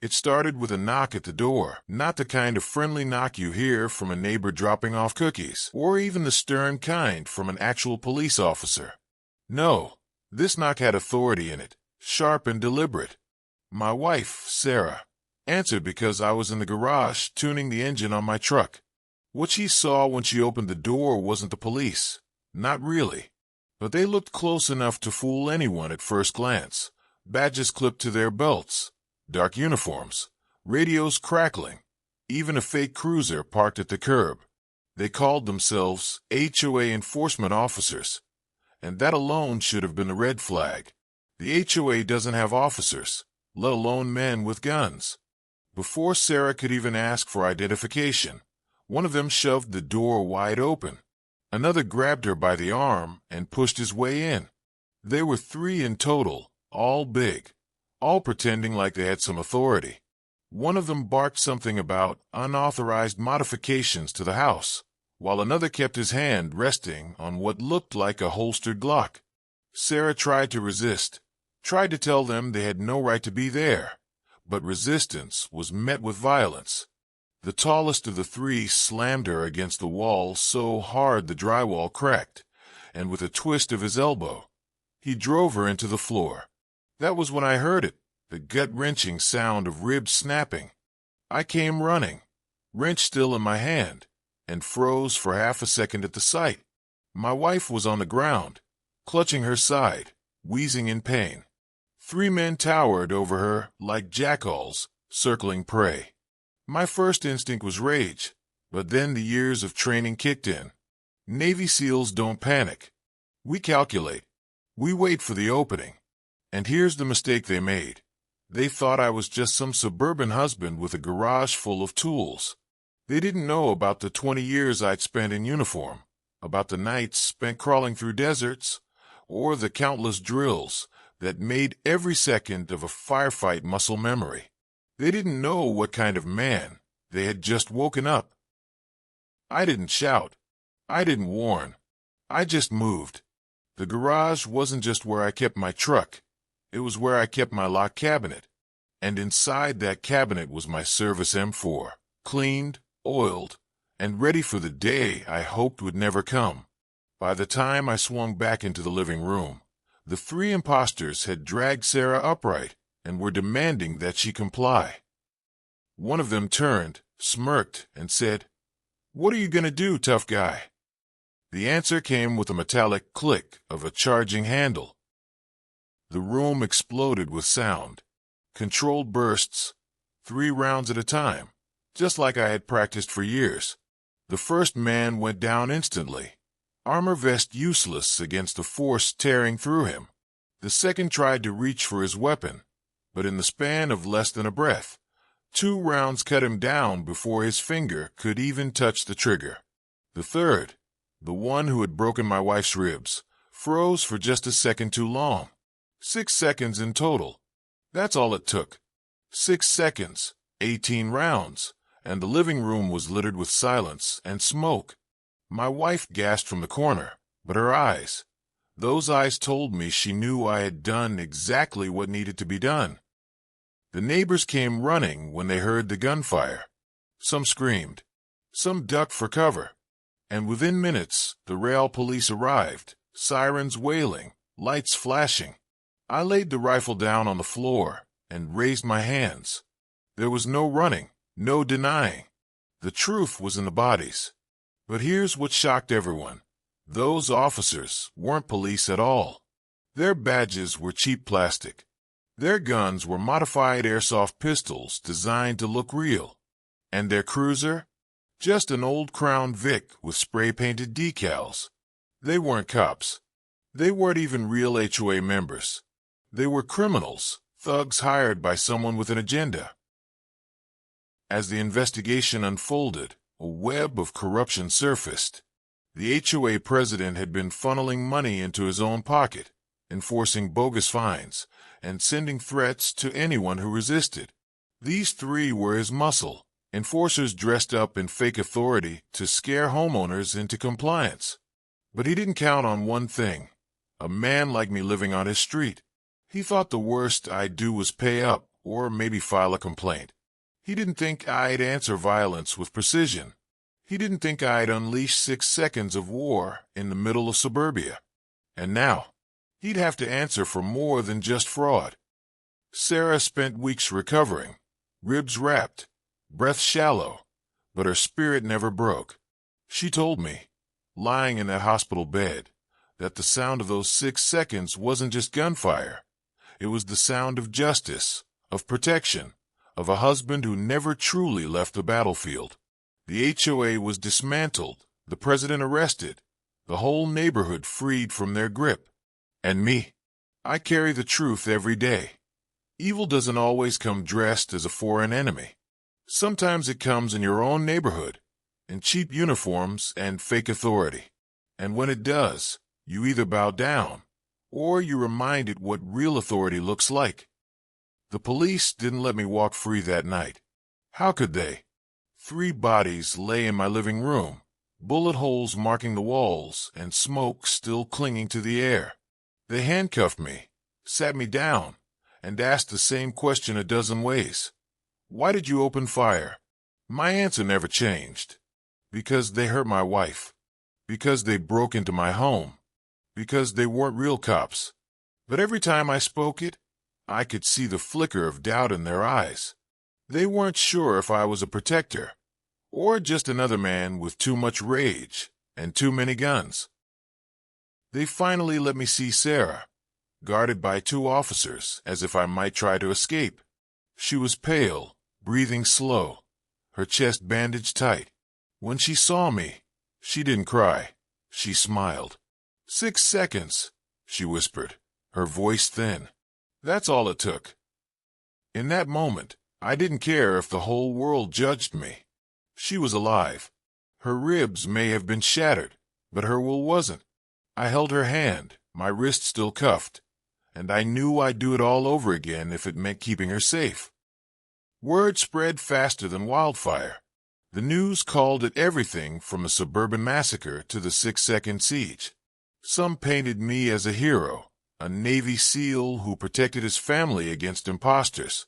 It started with a knock at the door, not the kind of friendly knock you hear from a neighbor dropping off cookies, or even the stern kind from an actual police officer. No, this knock had authority in it, sharp and deliberate. My wife, Sarah, answered because I was in the garage tuning the engine on my truck. What she saw when she opened the door wasn't the police. Not really. But they looked close enough to fool anyone at first glance. Badges clipped to their belts, dark uniforms, radios crackling, even a fake cruiser parked at the curb. They called themselves HOA enforcement officers, and that alone should have been a red flag. The HOA doesn't have officers, let alone men with guns. Before Sarah could even ask for identification, one of them shoved the door wide open. Another grabbed her by the arm and pushed his way in. They were 3 in total, all big, all pretending like they had some authority. One of them barked something about unauthorized modifications to the house, while another kept his hand resting on what looked like a holstered Glock. Sarah tried to resist, tried to tell them they had no right to be there, but resistance was met with violence. The tallest of the 3 slammed her against the wall so hard the drywall cracked, and with a twist of his elbow, he drove her into the floor. That was when I heard it, the gut-wrenching sound of ribs snapping. I came running, wrench still in my hand, and froze for half a second at the sight. My wife was on the ground, clutching her side, wheezing in pain. 3 men towered over her like jackals, circling prey. My first instinct was rage, but then the years of training kicked in. Navy SEALs don't panic. We calculate. We wait for the opening. And here's the mistake they made. They thought I was just some suburban husband with a garage full of tools. They didn't know about the 20 years I'd spent in uniform, about the nights spent crawling through deserts, or the countless drills that made every second of a firefight muscle memory. They didn't know what kind of man they had just woken up. I didn't shout. I didn't warn. I just moved. The garage wasn't just where I kept my truck. It was where I kept my locked cabinet. And inside that cabinet was my service M4, cleaned, oiled, and ready for the day I hoped would never come. By the time I swung back into the living room, the 3 imposters had dragged Sarah upright and were demanding that she comply. One of them turned, smirked, and said, "What are you going to do, tough guy?" The answer came with a metallic click of a charging handle. The room exploded with sound. Controlled bursts, 3 rounds at a time, just like I had practiced for years. The first man went down instantly, armor vest useless against the force tearing through him. The second tried to reach for his weapon, but in the span of less than a breath, 2 rounds cut him down before his finger could even touch the trigger. The third, the one who had broken my wife's ribs, froze for just a second too long. 6 seconds in total. That's all it took. 6 seconds, 18 rounds, and the living room was littered with silence and smoke. My wife gasped from the corner, but her eyes, those eyes told me she knew I had done exactly what needed to be done. The neighbors came running when they heard the gunfire. Some screamed. Some ducked for cover. And within minutes, the rail police arrived, sirens wailing, lights flashing. I laid the rifle down on the floor and raised my hands. There was no running, no denying. The truth was in the bodies. But here's what shocked everyone. Those officers weren't police at all. Their badges were cheap plastic. Their guns were modified airsoft pistols designed to look real. And their cruiser? Just an old Crown Vic with spray-painted decals. They weren't cops. They weren't even real HOA members. They were criminals, thugs hired by someone with an agenda. As the investigation unfolded, a web of corruption surfaced. The HOA president had been funneling money into his own pocket, enforcing bogus fines, and sending threats to anyone who resisted. These 3 were his muscle, enforcers dressed up in fake authority to scare homeowners into compliance. But he didn't count on one thing, a man like me living on his street. He thought the worst I'd do was pay up or maybe file a complaint. He didn't think I'd answer violence with precision. He didn't think I'd unleash 6 seconds of war in the middle of suburbia. And now, he'd have to answer for more than just fraud. Sarah spent weeks recovering, ribs wrapped, breath shallow, but her spirit never broke. She told me, lying in that hospital bed, that the sound of those 6 seconds wasn't just gunfire. It was the sound of justice, of protection, of a husband who never truly left the battlefield. The HOA was dismantled, the president arrested, the whole neighborhood freed from their grip. And me, I carry the truth every day. Evil doesn't always come dressed as a foreign enemy. Sometimes it comes in your own neighborhood, in cheap uniforms and fake authority. And when it does, you either bow down, or you're reminded what real authority looks like. The police didn't let me walk free that night. How could they? 3 bodies lay in my living room, bullet holes marking the walls and smoke still clinging to the air. They handcuffed me, sat me down, and asked the same question a dozen ways. Why did you open fire? My answer never changed. Because they hurt my wife. Because they broke into my home. Because they weren't real cops. But every time I spoke it, I could see the flicker of doubt in their eyes. They weren't sure if I was a protector, or just another man with too much rage and too many guns. They finally let me see Sarah, guarded by 2 officers as if I might try to escape. She was pale, breathing slow, her chest bandaged tight. When she saw me, she didn't cry. She smiled. 6 seconds, she whispered, her voice thin. That's all it took. In that moment, I didn't care if the whole world judged me. She was alive. Her ribs may have been shattered, but her will wasn't. I held her hand, my wrist still cuffed, and I knew I'd do it all over again if it meant keeping her safe. Word spread faster than wildfire. The news called it everything from a suburban massacre to the 6-second siege. Some painted me as a hero, a Navy SEAL who protected his family against imposters.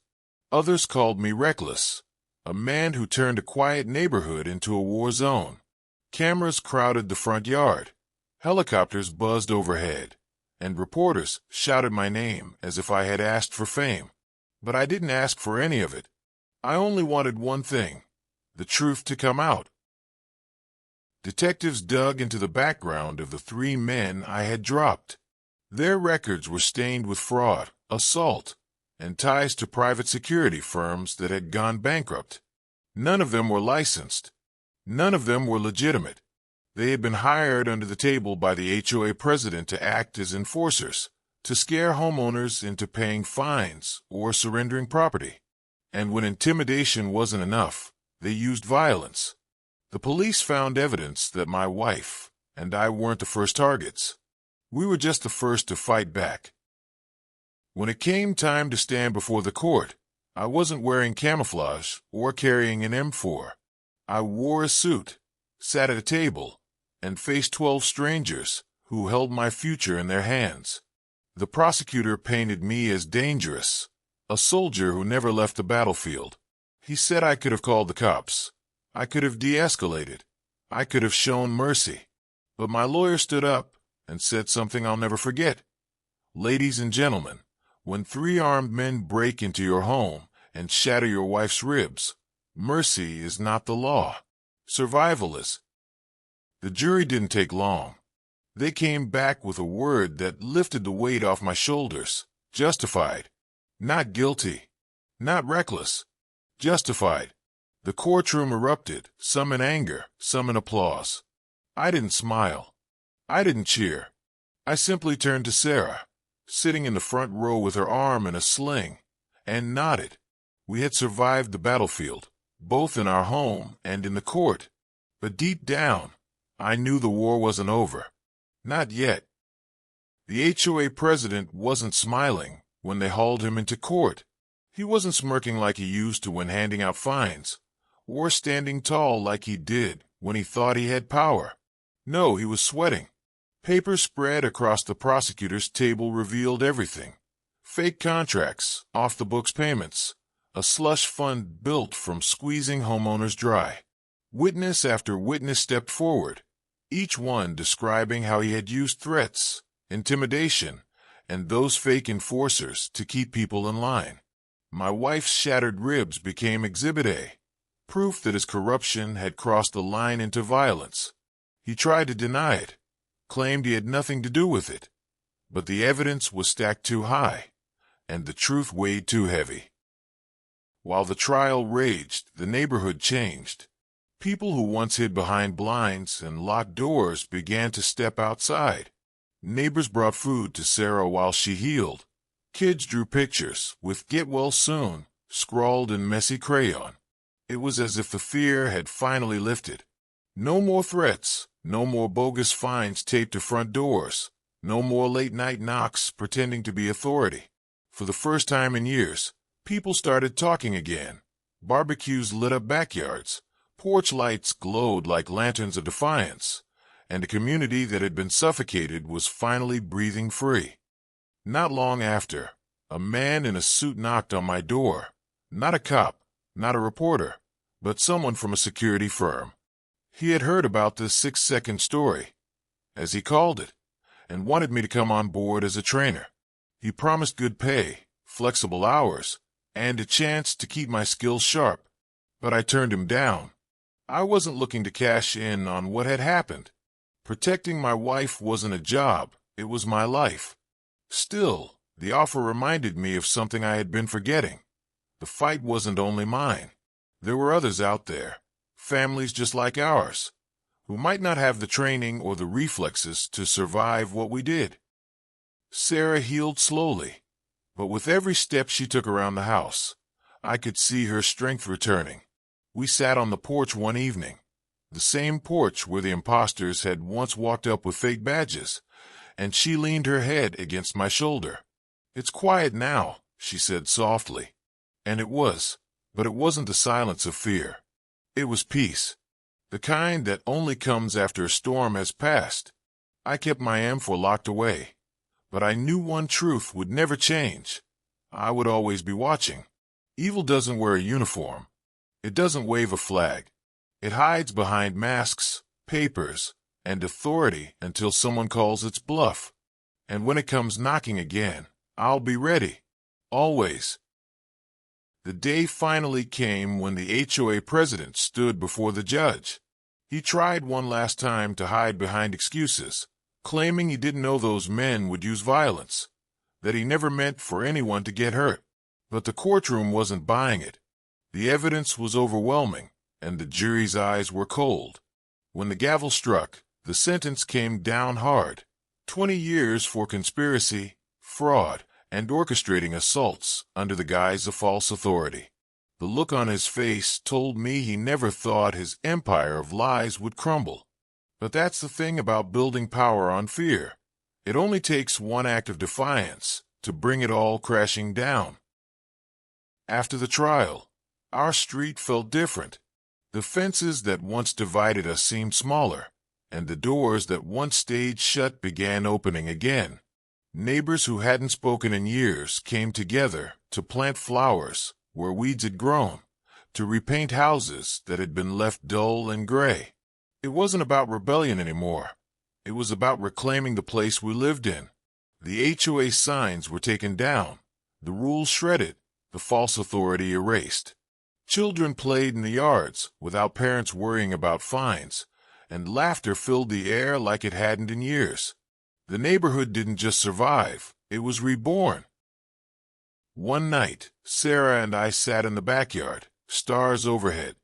Others called me reckless, a man who turned a quiet neighborhood into a war zone. Cameras crowded the front yard, helicopters buzzed overhead, and reporters shouted my name as if I had asked for fame. But I didn't ask for any of it. I only wanted one thing, the truth to come out. Detectives dug into the background of the 3 men I had dropped. Their records were stained with fraud, assault, and ties to private security firms that had gone bankrupt. None of them were licensed. None of them were legitimate. They had been hired under the table by the HOA president to act as enforcers, to scare homeowners into paying fines or surrendering property. And when intimidation wasn't enough, they used violence. The police found evidence that my wife and I weren't the first targets. We were just the first to fight back. When it came time to stand before the court, I wasn't wearing camouflage or carrying an M4. I wore a suit, sat at a table, and faced 12 strangers who held my future in their hands. The prosecutor painted me as dangerous, a soldier who never left the battlefield. He said I could have called the cops. I could have de-escalated. I could have shown mercy. But my lawyer stood up and said something I'll never forget. Ladies and gentlemen, when 3 armed men break into your home and shatter your wife's ribs, mercy is not the law. Survival is. The jury didn't take long. They came back with a word that lifted the weight off my shoulders. Justified. Not guilty. Not reckless. Justified. The courtroom erupted, some in anger, some in applause. I didn't smile. I didn't cheer. I simply turned to Sarah, sitting in the front row with her arm in a sling, and nodded. We had survived the battlefield, both in our home and in the court. But deep down, I knew the war wasn't over. Not yet. The HOA president wasn't smiling when they hauled him into court. He wasn't smirking like he used to when handing out fines, or standing tall like he did when he thought he had power. No, he was sweating. Papers spread across the prosecutor's table revealed everything. Fake contracts, off-the-books payments, a slush fund built from squeezing homeowners dry. Witness after witness stepped forward, each one describing how he had used threats, intimidation, and those fake enforcers to keep people in line. My wife's shattered ribs became Exhibit A, proof that his corruption had crossed the line into violence. He tried to deny it, claimed he had nothing to do with it, but the evidence was stacked too high, and the truth weighed too heavy. While the trial raged, the neighborhood changed. People who once hid behind blinds and locked doors began to step outside. Neighbors brought food to Sarah while she healed. Kids drew pictures with "Get well soon" scrawled in messy crayon. It was as if the fear had finally lifted. No more threats, no more bogus fines taped to front doors, no more late-night knocks pretending to be authority. For the first time in years, people started talking again. Barbecues lit up backyards. Porch lights glowed like lanterns of defiance, and a community that had been suffocated was finally breathing free. Not long after, a man in a suit knocked on my door. Not a cop, not a reporter, but someone from a security firm. He had heard about the 6-second story, as he called it, and wanted me to come on board as a trainer. He promised good pay, flexible hours, and a chance to keep my skills sharp, but I turned him down. I wasn't looking to cash in on what had happened. Protecting my wife wasn't a job, it was my life. Still, the offer reminded me of something I had been forgetting. The fight wasn't only mine. There were others out there, families just like ours, who might not have the training or the reflexes to survive what we did. Sarah healed slowly, but with every step she took around the house, I could see her strength returning. We sat on the porch one evening, the same porch where the imposters had once walked up with fake badges, and she leaned her head against my shoulder. "It's quiet now," she said softly. And it was, but it wasn't the silence of fear. It was peace, the kind that only comes after a storm has passed. I kept my M4 locked away, but I knew one truth would never change. I would always be watching. Evil doesn't wear a uniform. It doesn't wave a flag. It hides behind masks, papers, and authority until someone calls its bluff. And when it comes knocking again, I'll be ready. Always. The day finally came when the HOA president stood before the judge. He tried one last time to hide behind excuses, claiming he didn't know those men would use violence, that he never meant for anyone to get hurt. But the courtroom wasn't buying it. The evidence was overwhelming, and the jury's eyes were cold. When the gavel struck, the sentence came down hard. 20 years for conspiracy, fraud, and orchestrating assaults under the guise of false authority. The look on his face told me he never thought his empire of lies would crumble. But that's the thing about building power on fear. It only takes one act of defiance to bring it all crashing down. After the trial, our street felt different. The fences that once divided us seemed smaller, and the doors that once stayed shut began opening again. Neighbors who hadn't spoken in years came together to plant flowers where weeds had grown, to repaint houses that had been left dull and gray. It wasn't about rebellion anymore. It was about reclaiming the place we lived in. The HOA signs were taken down, the rules shredded, the false authority erased. Children played in the yards without parents worrying about fines, and laughter filled the air like it hadn't in years. The neighborhood didn't just survive, it was reborn. One night, Sarah and I sat in the backyard, stars overhead,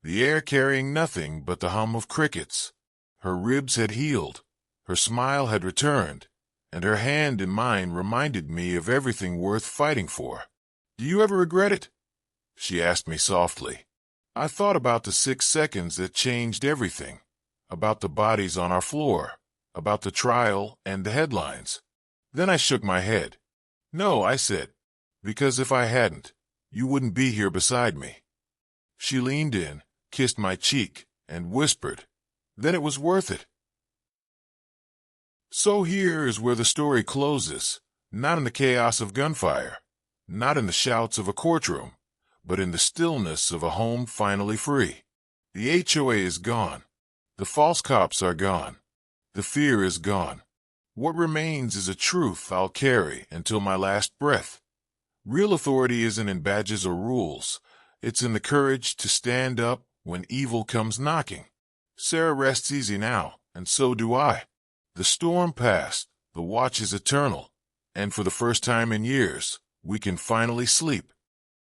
the air carrying nothing but the hum of crickets. Her ribs had healed, her smile had returned, and her hand in mine reminded me of everything worth fighting for. "Do you ever regret it?" she asked me softly. I thought about the 6 seconds that changed everything, about the bodies on our floor, about the trial and the headlines. Then I shook my head. "No," I said, "because if I hadn't, you wouldn't be here beside me." She leaned in, kissed my cheek, and whispered, "Then it was worth it." So here is where the story closes. Not in the chaos of gunfire, not in the shouts of a courtroom, but in the stillness of a home finally free. The HOA is gone. The false cops are gone. The fear is gone. What remains is a truth I'll carry until my last breath. Real authority isn't in badges or rules. It's in the courage to stand up when evil comes knocking. Sarah rests easy now, and so do I. The storm passed, the watch is eternal, and for the first time in years, we can finally sleep.